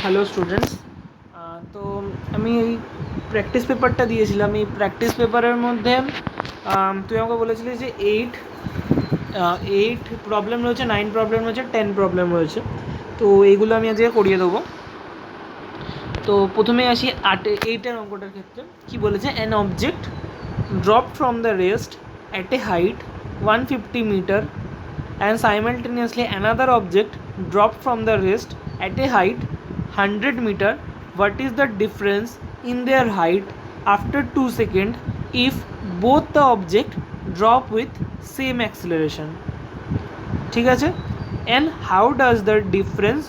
Hello students. তো আমি এই প্র্যাকটিস পেপারটা দিয়েছিলাম। এই প্র্যাকটিস পেপারের মধ্যে তুই আমাকে বলেছিলি যে এইট প্রবলেম রয়েছে, 9 প্রবলেম রয়েছে, 10 প্রবলেম রয়েছে। তো এইগুলো আমি আজকে করিয়ে দেবো। তো প্রথমে আসি 8-এর অঙ্কটার ক্ষেত্রে কী বলেছে। An object drop from the rest at a height 150 metre and simultaneously another object dropped from the rest at a height 100 meter. What is the difference in their height after 2 seconds if both the object drop with same acceleration? ঠিক আছে। and how does the difference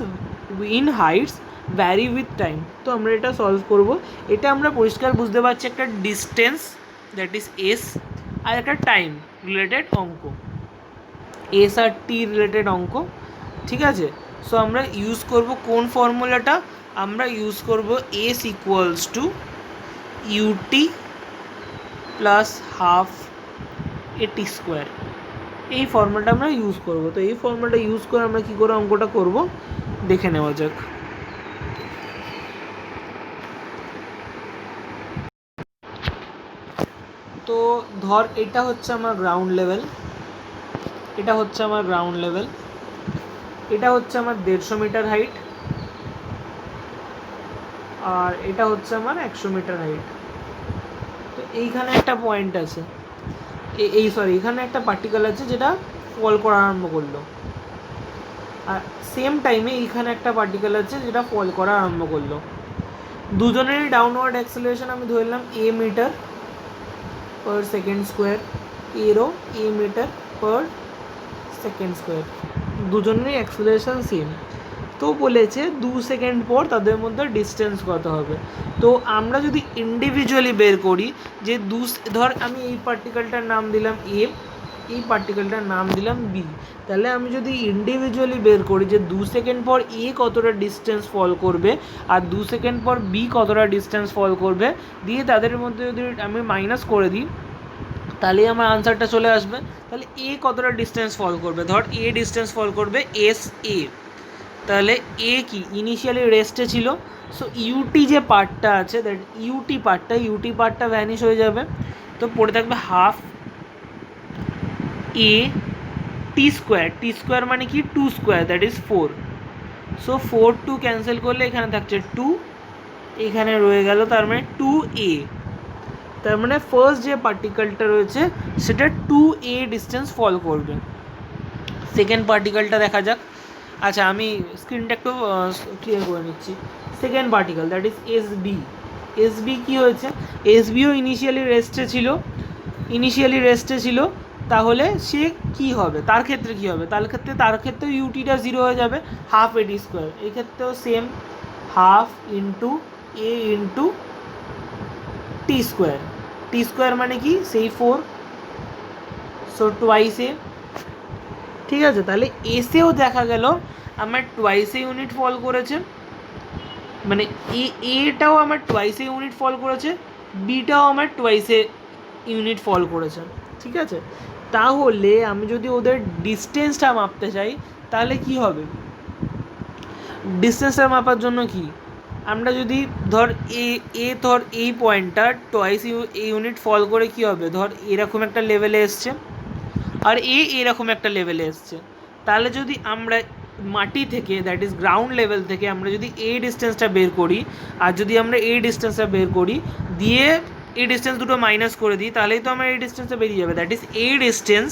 in heights vary with time? তো আমরা এটা solve করব। এটা আমরা পরিষ্কার বুঝতে পারছি একটা ডিস্টেন্স দ্যাট ইজ এস আর একটা টাইম রিলেটেড অঙ্ক, এস আর টি রিলেটেড অঙ্ক। ঠিক আছে। সো আমরা ইউজ করব কোন ফর্মুলাটা? আমরা ইউজ করব S equals to UT plus half AT square. এই ফর্মুলাটা আমরা ইউজ করব। তো এই ফর্মুলাটা ইউজ করে আমরা কী করে অঙ্কটা করব দেখে নেওয়া যাক। তো ধর এটা হচ্ছে আমার গ্রাউন্ড লেভেল, এটা হচ্ছে আমার গ্রাউন্ড লেভেল, এটা হচ্ছে আমার 150 মিটার হাইট, আর এটা হচ্ছে আমার 100 মিটার হাইট। তো এইখানে একটা পয়েন্ট আছে, এখানে একটা পার্টিকেল আছে যেটা ফল করা আরম্ভ করলো, আর সেম টাইমে এইখানে একটা পার্টিকেল আছে যেটা ফল করা আরম্ভ করলো। দুজনেরই ডাউনওয়ার্ড অ্যাক্সেলারেশন আমি ধরলাম এ মিটার পার সেকেন্ড স্কোয়ার, এরও এ মিটার পার সেকেন্ড স্কোয়ার, দুজনেরই অ্যাক্সেলারেশন সেম। তো বলেছে 2 সেকেন্ড পর তাদের মধ্যে ডিস্টেন্স কত হবে। তো আমরা যদি ইন্ডিভিজুয়ালি বের করি যে ধর আমি এই পার্টিকেলটার নাম দিলাম এ, এই পার্টিকেলটার নাম দিলাম বি, তাহলে আমি যদি ইন্ডিভিজুয়ালি বের করি যে 2 সেকেন্ড পর এ কতটা ডিস্টেন্স ফল করবে আর 2 সেকেন্ড পর বি কতটা ডিস্টেন্স ফল করবে, দিয়ে তাদের মধ্যে যদি আমি মাইনাস করে দিই তাহলে আমার আনসারটা চলে আসবে। তাহলে এ কতটা ডিস্টেন্স ফল করবে, ধর এ ডিস্টেন্স ফল করবে এস এ, তাহলে এ কি ইনিশিয়ালি রেস্টে ছিল। সো ইউটি যে পার্টটা আছে দ্যাট ইউটি পার্টটা ভ্যানিশ হয়ে যাবে। তো পড়ে থাকবে হাফ এ টি স্কোয়ার মানে কি 2 square that is 4। So 4 2 cancel করলে এখানে থাকছে 2, এখানে রয়ে গেল তার মানে 2a। তার মানে ফার্স্ট যে পার্টিকেলটা রয়েছে সেটা 2a ডিস্টেন্স ফল করবে। সেকেন্ড পার্টিকেলটা দেখা যাক। আচ্ছা, আমি স্ক্রিনটা একটু ক্লিয়ার করে নিচ্ছি। Second particle that is SB কী হয়েছে, এসবিও ইনিশিয়ালি রেস্টে ছিল, তাহলে সে কী হবে, তার ক্ষেত্রে কী হবে, তার ক্ষেত্রেও ইউটিটা 0 হয়ে যাবে, হাফ এটি স্কোয়ার। এই ক্ষেত্রেও সেম, হাফ ইন্টু এ ইন্টু টি স্কোয়ার মানে কি সেই 4, সো টোয়াইস এ। ঠিক আছে, তাহলে এসেও দেখা গেল আমার টোয়াইসে ইউনিট ফল করেছে, মানে এটাও আমার টোয়াইসে ইউনিট ফল করেছে, বিটাও আমার টোয়াইসে ইউনিট ফল করেছে। ঠিক আছে, তাহলে আমি যদি ওদের ডিস্টেন্সটা মাপতে চাই তাহলে কি হবে? ডিস্টেন্সটা মাপার জন্য কি আমরা যদি ধর ধর এই পয়েন্টটা টোয়াইস ইউনিট ফল করে কি হবে, ধর এরকম একটা লেভেলে এসছে আর এরকম একটা লেভেলে এসছে, তাহলে যদি আমরা মাটি থেকে দ্যাট ইজ গ্রাউন্ড লেভেল থেকে আমরা যদি এই ডিস্টেন্সটা বের করি আর যদি আমরা এই ডিস্টেন্সটা বের করি দিয়ে এই ডিস্টেন্স দুটো মাইনাস করে দিই, তাহলেই তো আমার এই ডিস্টেন্সটা বেরিয়ে যাবে। দ্যাট ইজ এই ডিস্টেন্স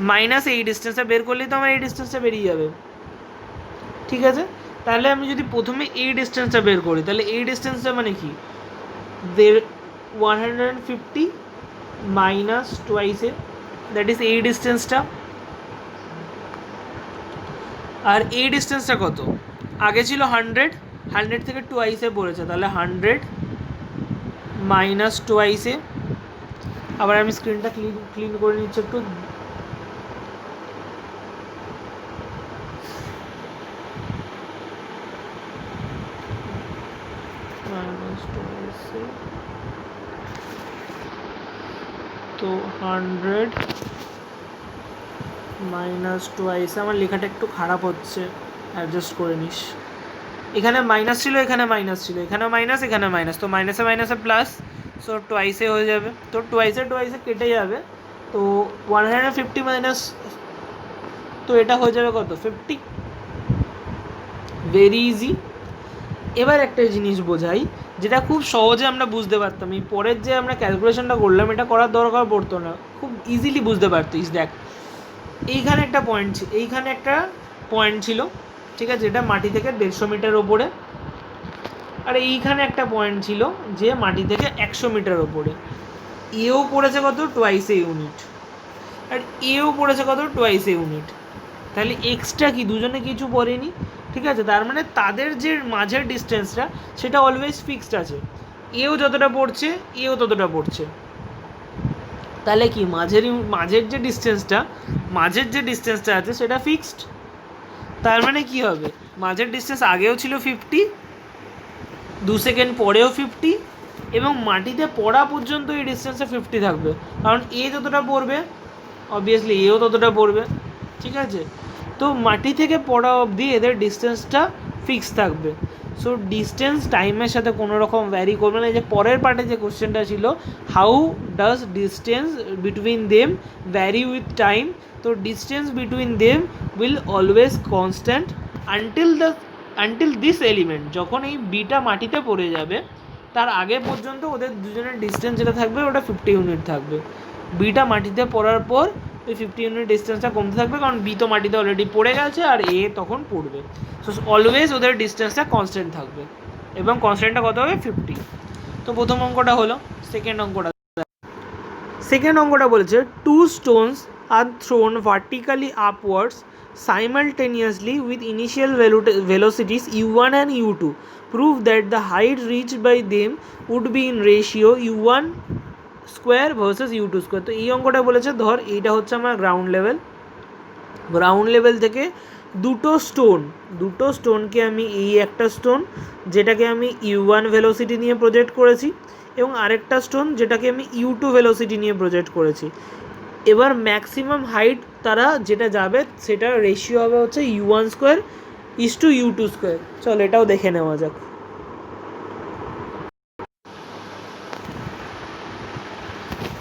মাইনাস এই ডিস্টেন্সটা বের করলেই তো আমার এই ডিস্টেন্সটা বেরিয়ে যাবে। ঠিক আছে, তাহলে আমি যদি প্রথমে এই ডিস্টেন্সটা বের করি তাহলে এই ডিস্টেন্সটা মানে কি 150 মাইনাস টোয়াইসে, দ্যাট ইজ এই ডিস্টেন্সটা। আর এই ডিস্টেন্সটা কত, আগে ছিল 100 থেকে টোয়াইসে পড়েছে, তাহলে 100 মাইনাস টোয়াইসে। আবার আমি স্ক্রিনটা ক্লিন করে নিচ্ছি একটু। তো 100 মাইনাস টোয়াইস, আমার লেখাটা একটু খারাপ হচ্ছে, অ্যাডজাস্ট করে নিস। এখানে মাইনাস ছিল, এখানে মাইনাস ছিল, এখানে মাইনাস, এখানে মাইনাস, তো মাইনাসে মাইনাসে প্লাস, সো টোয়াইসে হয়ে যাবে, তো টোয়াইসে টোয়াইসে কেটে যাবে, তো 150 মাইনাস, তো এটা হয়ে যাবে কত 50, ভেরি ইজি। এবার একটা জিনিস বোঝাই যেটা খুব সহজে আমরা বুঝতে পারতাম, এই পরের যে আমরা ক্যালকুলেশনটা করলাম এটা করার দরকার পড়তো না, খুব ইজিলি বুঝতে পারতিস। দেখ এইখানে একটা পয়েন্ট, এইখানে একটা পয়েন্ট ছিল, ঠিক আছে, এটা মাটি থেকে 150 মিটার ওপরে, আর এইখানে একটা পয়েন্ট ছিল যে মাটি থেকে 100 মিটার ওপরে, এও পড়েছে কত টোয়াইসে ইউনিট, আর এও পড়েছে কত টোয়াইসে ইউনিট, তাহলে এক্সট্রা কি দুজনে কিছু পড়েনি, ঠিক আছে, তার মানে তাদের যে মাঝের ডিস্টেন্সটা সেটা অলওয়েজ ফিক্সড আছে, এও যতটা পড়ছে এও ততটা পড়ছে, তাহলে কি মাঝের যে ডিস্টেন্সটা আছে সেটা ফিক্সড, তার মানে কি হবে, মাঝের ডিস্টেন্স আগেও ছিল 50, 2 সেকেন্ড পরেও 50, এবং মাটিতে পড়া পর্যন্ত এই ডিস্টেন্সে 50 থাকবে, কারণ এ যতটা পড়বে অবভিয়াসলি এও ততটা পড়বে, ঠিক আছে, তো মাটি থেকে পড়া অবধি এদের ডিস্টেন্সটা ফিক্স থাকবে, সো ডিস্টেন্স টাইমের সাথে কোনো রকম ভ্যারি করবে না। যে পরের পার্টে যে কোশ্চেনটা ছিল, how does distance between them vary with time, তো distance between them will always constant until this element, যখন এই বিটা মাটিতে পড়ে যাবে তার আগে পর্যন্ত ওদের দুজনের ডিস্টেন্স যেটা থাকবে ওটা 50 ইউনিট থাকবে, বিটা মাটিতে পড়ার পর ওই 50 ইউনিট ডিস্টেন্সটা কমতে থাকবে, কারণ বি তো মাটিতে অলরেডি পড়ে গেছে আর এ তখন পড়বে, সো অলওয়েজ ওদের ডিস্টেন্সটা কনস্ট্যান্ট থাকবে, এবং কনস্ট্যান্টটা কত হবে 50। তো প্রথম অঙ্কটা হলো। সেকেন্ড অঙ্কটা বলেছে two stones are thrown vertically upwards simultaneously with initial velocities u1 and u2, prove that the height reached by them would be in ratio u1 square versus u2 square. তো এই অঙ্কটা বলেছে ধর এইটা হচ্ছে আমার গ্রাউন্ড লেভেল থেকে দুটো স্টোনকে আমি, এই একটা স্টোন যেটাকে আমি u1 ভেলোসিটি নিয়ে প্রজেক্ট করেছি, এবং আরেকটা স্টোন যেটাকে আমি u2 ভেলোসিটি নিয়ে প্রজেক্ট করেছি, এবার ম্যাক্সিমাম হাইট তারা যেটা যাবে সেটা রেশিও হবে হচ্ছে u1 square is to u2 square. চল এটাও দেখে নেওয়া যাক।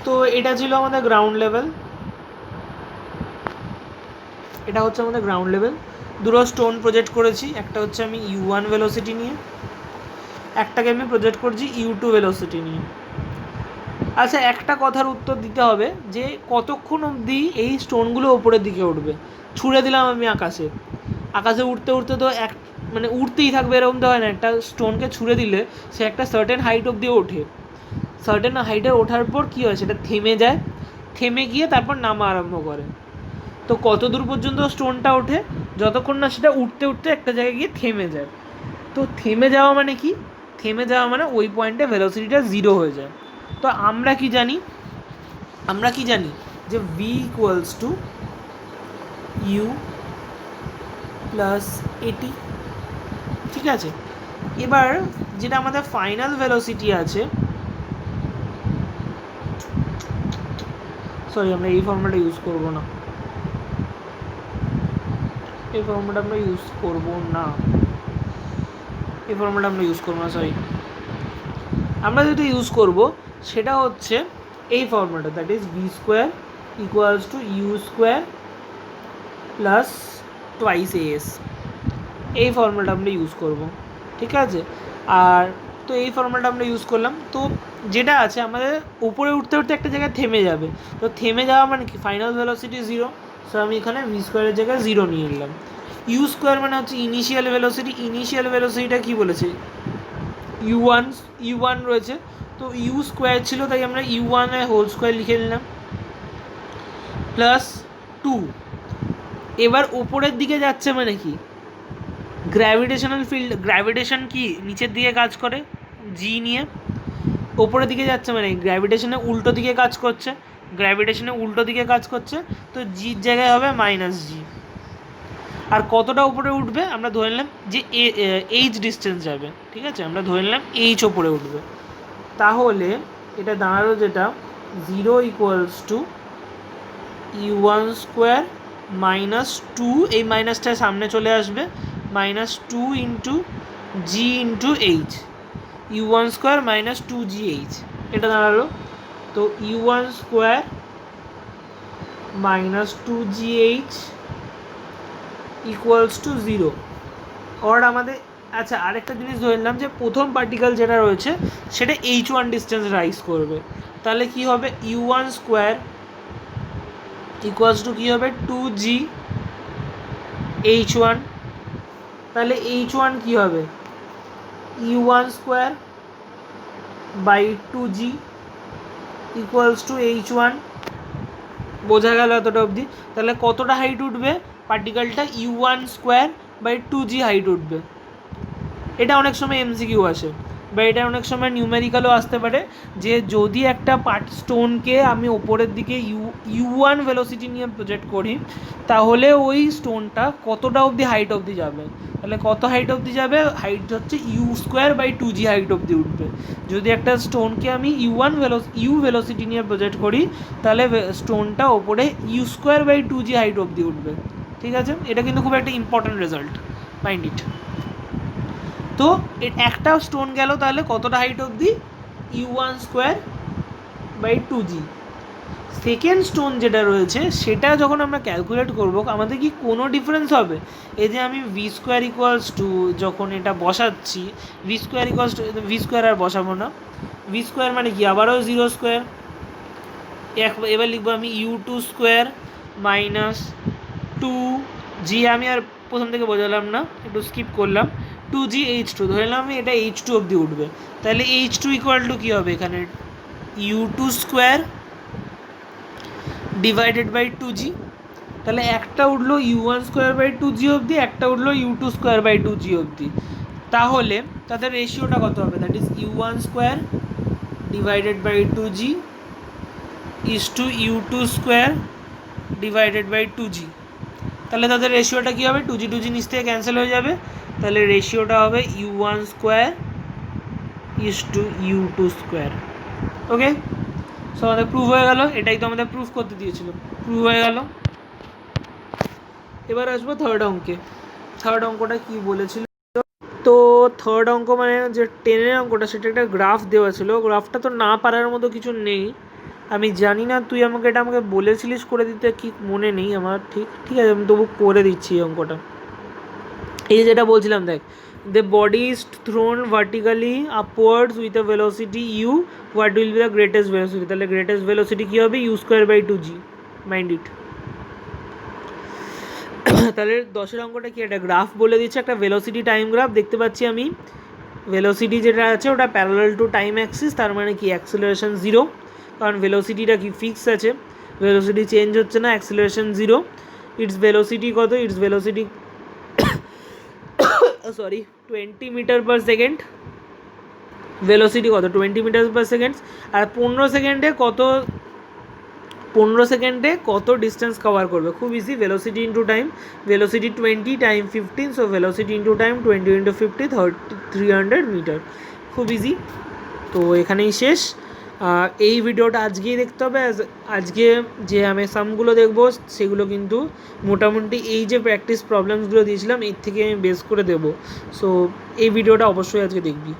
তো এটা ছিল আমাদের গ্রাউন্ড লেভেল, দুটো স্টোন প্রজেক্ট করেছি, একটা হচ্ছে আমি u1 ভেলোসিটি নিয়ে, একটাকে আমি প্রজেক্ট করছি u2 ভেলোসিটি নিয়ে। আচ্ছা, একটা কথার উত্তর দিতে হবে যে কতক্ষণ অবধি এই স্টোনগুলো ওপরের দিকে উঠবে। ছুঁড়ে দিলাম আমি আকাশে উঠতে উঠতে তো উঠতেই থাকবে, এরকম তো হয় না, একটা স্টোনকে ছুঁড়ে দিলে সে একটা সার্টেন হাইট অবধি ওঠে, সার্টেন হাইটে ওঠার পর কী হয় সেটা থেমে গিয়ে তারপর নামা আরম্ভ করে। তো কত দূর পর্যন্ত স্টোনটা ওঠে, যতক্ষণ না সেটা উঠতে উঠতে একটা জায়গায় গিয়ে থেমে যায়। তো থেমে যাওয়া মানে ওই পয়েন্টে ভেলোসিটিটা 0 হয়ে যায়। তো আমরা কি জানি যে v equals to u plus এটি, ঠিক আছে। এবার যেটা আমাদের ফাইনাল ভেলোসিটি আছে, সরি আমরা এই ফর্মুলাটা ইউজ করব না, আমরা যেটা ইউজ করব সেটা হচ্ছে এই ফর্মুলাটা, that is V square equals to U square plus twice S, এই ফর্মুলাটা আমরা ইউজ করব, ঠিক আছে। আর তো এই ফর্মুলাটা আমরা ইউজ করলাম, তো যেটা আছে আমাদের উপরে উঠতে উঠতে একটা জায়গায় থেমে যাবে, তো থেমে যাওয়া মানে কি ফাইনাল ভেলোসিটি 0, সো আমি এখানে ভি স্কোয়ারের জায়গায় 0 নিয়ে নিলাম। ইউ স্কোয়ার মানে হচ্ছে ইনিশিয়াল ভেলোসিটিটা কী বলেছে, u1 রয়েছে, তো ইউ স্কোয়ার ছিল তাই আমরা u1 হোল স্কোয়ার লিখে নিলাম প্লাস 2। এবার ওপরের দিকে যাচ্ছে মানে কি, গ্র্যাভিটেশন কি নিচের দিকে কাজ করে জি নিয়ে, ওপরের দিকে যাচ্ছে মানে গ্র্যাভিটেশনে উল্টো দিকে কাজ করছে, তো জির জায়গায় হবে মাইনাস জি। আর কতটা উপরে উঠবে আমরা ধরে নিলাম যে এইচ ডিস্টেন্স যাবে, ঠিক আছে, আমরা ধরে নিলাম এইচ ওপরে উঠবে, তাহলে এটা দাঁড়ালো যেটা 0 equals to u1 square minus 2, এই মাইনাসটা সামনে চলে আসবে, -2 into G into H, U one square minus two জি এইচ, এটা দাঁড়ালো। তো U one square minus two G H equals to zero. Or আমাদের আচ্ছা আরেকটা জিনিস ধরে নিলাম যে প্রথম পার্টিকেল যেটা রয়েছে সেটা এইচ ওয়ান ডিস্টেন্স রাইজ করবে, তাহলে কি হবে you one square equals to কী হবে টু জি এইচ ওয়ান। তাহলে এইচ ওয়ান কী হবে you one square by two g equals to h one. বোঝা গেল এতটা অবধি? তাহলে কতটা হাইট উঠবে পার্টিকেলটা, u one square by two G height উঠবে। এটা অনেক সময় এমসিকিউ আসে বা এটা অনেক সময় নিউমেরিক্যালও আসতে পারে, যে যদি একটা স্টোনকে আমি ওপরের দিকে ইউ ওয়ান ভেলোসিটি নিয়ে প্রজেক্ট করি তাহলে ওই স্টোনটা কতটা অবধি হাইট অবধি যাবে। তাহলে কত হাইট অবধি যাবে, হাইট হচ্ছে U square by two G height অবধি উঠবে। যদি একটা স্টোনকে আমি ইউ ভেলোসিটি নিয়ে প্রজেক্ট করি তাহলে স্টোনটা ওপরে U square by two G height অবধি উঠবে। ঠিক আছে, এটা কিন্তু খুব একটা ইম্পর্ট্যান্ট রেজাল্ট, মাইন্ড ইট। তো একটা স্টোন গেল তাহলে কতটা হাইট অবধি, U one square by two G. Second stone যেটা রয়েছে সেটা যখন আমরা ক্যালকুলেট করবো আমাদের কি কোনো ডিফারেন্স হবে? এই যে আমি ভি স্কোয়ার ইকুয়ালস টু যখন এটা বসাচ্ছি, v square equals to, v square আর বসাবো না, ভি স্কোয়ার মানে কি আবারও জিরো স্কোয়ার। এবার লিখবো আমি u two square minus two g, আমি আর প্রথম থেকে বোঝালাম না, একটু স্কিপ করলাম, টু জি এইচ টু ধরলাম আমি, এটা এইচ টু অবধি উঠবে। তাহলে এইচ টু ইকুয়াল টু কী হবে এখানে, u two square divided by two g. তাহলে একটা উঠলো u one square by two g অবধি, একটা উঠলো u two square by two g অবধি। তাহলে তাদের রেশিওটা কত হবে, that is u one square divided by two g is to you two square divided by two g. তাহলে তাদের রেশিওটা কী হবে, টু জি নিচ থেকে ক্যান্সেল হয়ে যাবে, তাহলে রেশিওটা হবে you one square is to you two square. Okay, so আমাদের প্রুভ হয়ে গেল, এটাই তো আমাদের প্রুফ করতে দিয়েছিল, প্রুভ হয়ে গেল। এবার আসবো থার্ড অঙ্কে। থার্ড অঙ্কটা কি বলেছিল, তো থার্ড অঙ্ক মানে যে টেনের অঙ্কটা সেটা একটা গ্রাফ দেওয়া ছিল, গ্রাফটা তো না পারার মতো কিছু নেই, আমি জানি না তুই আমাকে বলেছিলিস করে দিতে, কি মনে নেই আমার, ঠিক আছে আমি তবু করে দিচ্ছি এই অঙ্কটা। এই যে যেটা বলছিলাম দেখ, the body is thrown vertically upwards with a velocity U, what will be the greatest velocity. তাহলে গ্রেটেস্ট ভেলোসিটি কী হবে, U square by two G, mind it. তাহলে 10-এর অঙ্কটা কি, একটা গ্রাফ বলে দিচ্ছে, একটা ভেলোসিটি টাইম গ্রাফ দেখতে পাচ্ছি আমি, ভেলোসিটি যেটা আছে ওটা প্যারালাল টু টাইম অ্যাক্সিস, তার মানে কি অ্যাক্সেলারেশন জিরো, কারণ ভেলোসিটিটা কি ফিক্স আছে, ভেলোসিটি চেঞ্জ হচ্ছে না, অ্যাক্সেলারেশন জিরো। ইটস ভেলোসিটি কত, it's velocity sorry 20 metre per second, velocity কত 20 মিটার পার সেকেন্ড, আর 15 সেকেন্ডে কত ডিস্টেন্স কভার করবে, খুব easy, velocity into time, velocity 20 time 15, so velocity into time 20 into 50 300 metre, খুব ইজি। তো এখানেই শেষ, এই ভিডিওটা আজকেই দেখতে হবে, আজকে যে আমি সামগুলো দেখবো সেগুলো কিন্তু মোটামুটি এই যে প্র্যাকটিস প্রবলেমসগুলো দিয়েছিলাম এর থেকে আমি বেস করে দেবো, সো এই ভিডিওটা অবশ্যই আজকে দেখবি।